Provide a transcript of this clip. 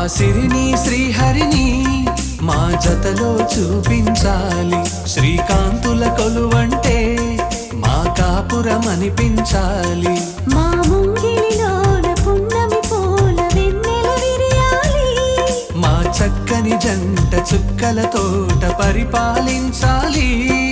సిరిని శ్రీహరిని మా జతలో చూపించాలి. శ్రీకాంతుల కొలువంటే మా కాపురం అనిపించాలి. మా ముంగిలిలోన పున్నమి పూల వెన్నెల విరియాలి. మా చక్కని జంట చుక్కల తోట పరిపాలించాలి.